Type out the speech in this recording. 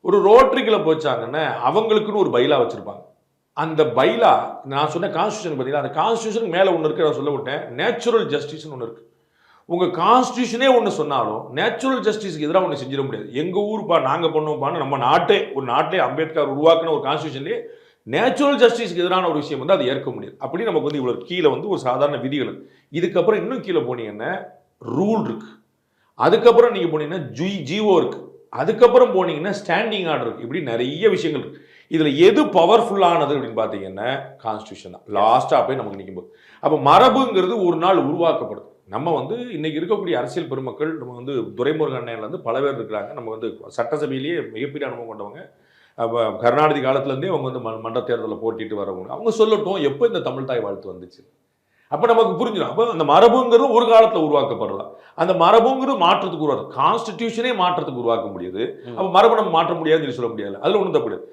ஒரு rotary club வச்சாங்கன்னா அவங்களுக்குன்னு ஒரு பைலா வச்சிருப்பாங்க. அந்த பைலா நான் சொன்ன கான்ஸ்டிடியூஷன் பார்த்தீங்களா, அந்த கான்ஸ்டிடியூஷனுக்கு மேல ஒண்ணு இருக்கு. நான் சொல்ல விட்டேன். நேச்சுரல் ஜஸ்டிஸ்ன்னு ஒண்ணு இருக்கு. உங்க கான்ஸ்டிடியூஷனே ஒண்ணு சொன்னாலும், நேச்சுரல் ஜஸ்டிஸ்க்கு எதிரா ஒண்ணு செஞ்சிட முடியாது. எங்க ஊருப்பா நாங்க பண்ணுவோம்ப்பான்னு நம்ம நாட்டே ஒரு நாட்டிலே அம்பேத்கர் உருவாக்குன ஒரு கான்ஸ்டிடியூஷன்லயே நேச்சுரல் ஜஸ்டிஸ்க்கு எதிரான ஒரு விஷயம் வந்து அதை ஏற்க முடியாது. அப்படி நமக்கு வந்து இவ்வளவு கீழ வந்து ஒரு சாதாரண விதிகள் இருக்கு. இதுக்கப்புறம் இன்னும் கீழ போனீங்கன்னா ரூல் இருக்கு. அதுக்கப்புறம் நீங்க போனீங்கன்னா ஜிஓ இருக்கு. அதுக்கப்புறம் போனீங்கன்னா ஸ்டாண்டிங் ஆர்டர் இருக்கு. இப்படி நிறைய விஷயங்கள் இருக்கு. இதுல எது பவர்ஃபுல்லானது அப்படின்னு பாத்தீங்கன்னா கான்ஸ்டிடியூஷன் தான். லாஸ்டா போய் நமக்கு நிக்கும்போது. அப்ப மரபுங்கிறது ஒரு நாள் உருவாக்கப்படுது. நம்ம வந்து இன்னைக்கு இருக்கக்கூடிய அரசியல் பெருமக்கள் நம்ம வந்து துரைமுருகன் அண்ணன்ல இருந்து பல பேர் இருக்கிறாங்க. நம்ம வந்து சட்டசபையிலேயே மிகப்பெரிய அனுபவம் கொண்டவங்க. அப்ப கருணாநிதி காலத்துல இருந்தே அவங்க வந்து மன்ற தேர்தலில் போட்டிட்டு வரவங்க. அவங்க சொல்லட்டும் எப்போ இந்த தமிழ் தாய் வாழ்த்து வந்துச்சு. அப்ப நமக்கு புரிஞ்சிடும். அப்ப அந்த மரபுங்கிறது ஒரு காலத்துல உருவாக்கப்படலாம். அந்த மரபுங்கிறது மாற்றத்துக்கு உருவாது. கான்ஸ்டிடியூஷனே மாற்றத்துக்கு உருவாக்க முடியுது. அப்ப மரபு நம்ம மாற்ற முடியாதுன்னு சொல்ல முடியாது. அதுல ஒண்ணும் தப்பு கிடையாது.